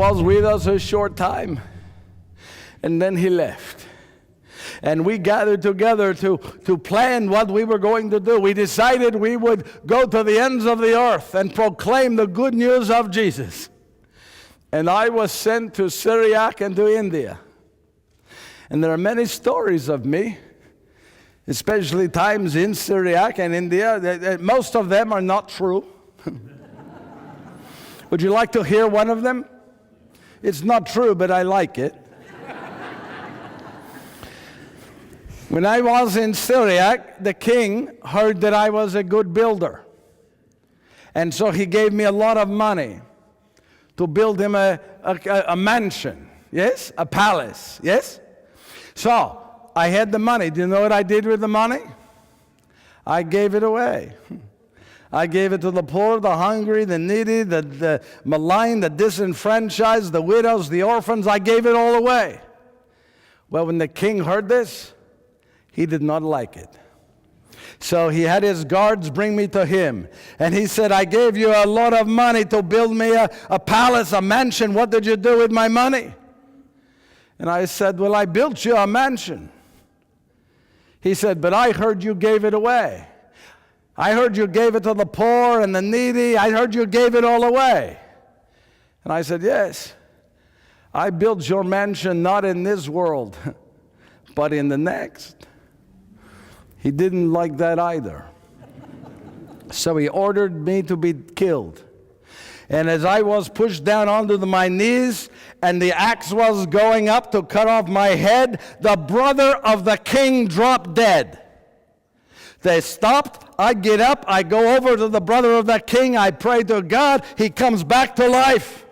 was with us a short time, and then he left. And we gathered together to plan what we were going to do. We decided we would go to the ends of the earth and proclaim the good news of Jesus. And I was sent to Syriac and to India. And there are many stories of me, especially times in Syriac and India. Most of them are not true. Would you like to hear one of them? It's not true, but I like it. When I was in Syriac, the king heard that I was a good builder. And so he gave me a lot of money to build him a mansion, yes? A palace, yes? So I had the money. Do you know what I did with the money? I gave it away. I gave it to the poor, the hungry, the needy, the maligned, the disenfranchised, the widows, the orphans. I gave it all away. Well, when the king heard this, he did not like it. So he had his guards bring me to him. And he said, I gave you a lot of money to build me a palace, a mansion. What did you do with my money? And I said, well, I built you a mansion. He said, but I heard you gave it away. I heard you gave it to the poor and the needy. I heard you gave it all away. And I said, yes, I built your mansion not in this world, but in the next. He didn't like that either. So he ordered me to be killed. And as I was pushed down onto my knees and the axe was going up to cut off my head, the brother of the king dropped dead. They stopped. I get up. I go over to the brother of the king. I pray to God. He comes back to life.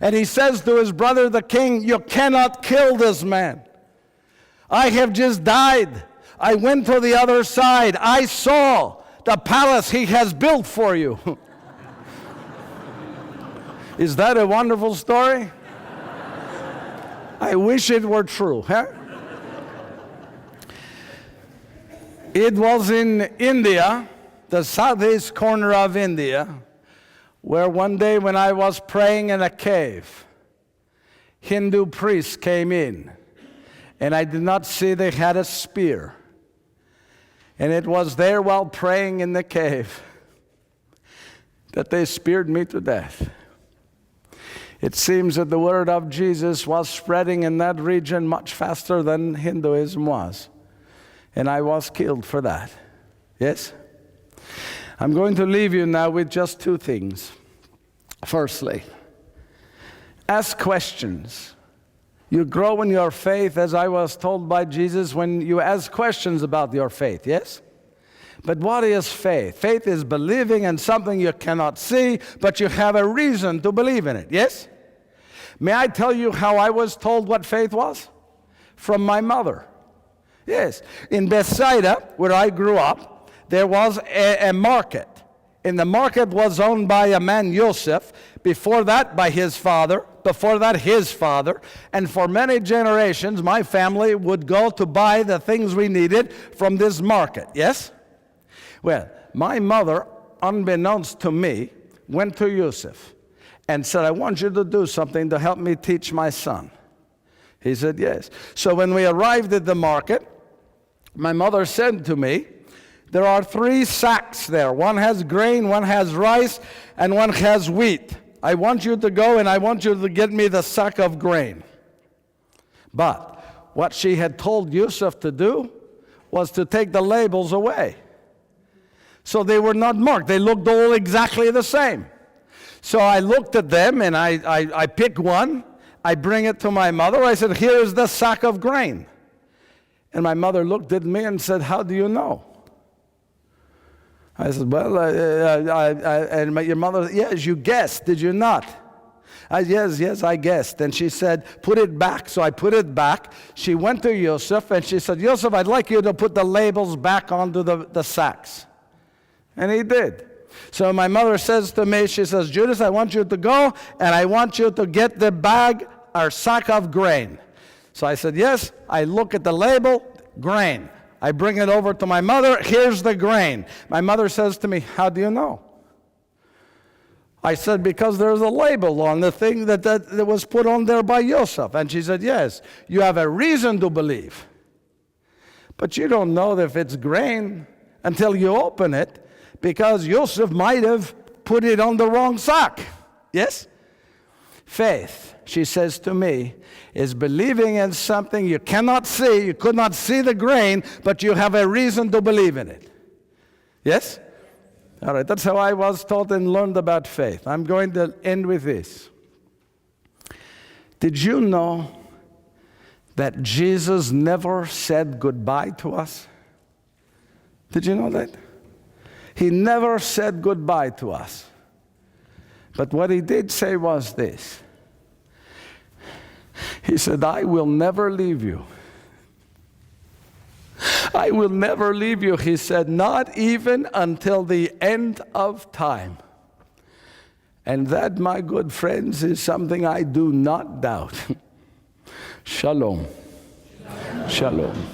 And he says to his brother the king, you cannot kill this man. I have just died. I went to the other side. I saw the palace he has built for you. Is that a wonderful story? I wish it were true, huh? It was in India, the southeast corner of India, where one day when I was praying in a cave, Hindu priests came in, and I did not see they had a spear. And it was there while praying in the cave that they speared me to death. It seems that the word of Jesus was spreading in that region much faster than Hinduism was. And I was killed for that. Yes? I'm going to leave you now with just two things. Firstly, ask questions. You grow in your faith, as I was told by Jesus, when you ask questions about your faith, yes? But what is faith? Faith is believing in something you cannot see, but you have a reason to believe in it, yes? May I tell you how I was told what faith was? From my mother. Yes. In Bethsaida, where I grew up, there was a market. And the market was owned by a man, Joseph. Before that, by his father. Before that, his father. And for many generations, my family would go to buy the things we needed from this market. Yes? Well, my mother, unbeknownst to me, went to Joseph and said, I want you to do something to help me teach my son. He said, yes. So when we arrived at the market, my mother said to me, there are 3 sacks there. One has grain, one has rice, and one has wheat. I want you to go and I want you to get me the sack of grain. But what she had told Yusuf to do was to take the labels away. So they were not marked. They looked all exactly the same. So I looked at them and I pick one. I bring it to my mother. I said, here is the sack of grain. And my mother looked at me and said, how do you know? I said, well, and your mother, yes, you guessed, did you not? Yes, I guessed. And she said, put it back. So I put it back. She went to Yosef and she said, Yosef, I'd like you to put the labels back onto the sacks. And he did. So my mother says to me, she says, Judas, I want you to go and I want you to get the bag or sack of grain. So I said, yes. I look at the label, grain. I bring it over to my mother. Here's the grain. My mother says to me, how do you know? I said, because there's a label on the thing that was put on there by Joseph. And she said, yes, you have a reason to believe. But you don't know if it's grain until you open it, because Joseph might have put it on the wrong sack. Yes? Faith, she says to me, is believing in something you cannot see. You could not see the grain, but you have a reason to believe in it. Yes? All right, that's how I was taught and learned about faith. I'm going to end with this. Did you know that Jesus never said goodbye to us? Did you know that? He never said goodbye to us. But what he did say was this. He said, I will never leave you. I will never leave you, he said, not even until the end of time. And that, my good friends, is something I do not doubt. Shalom. Shalom.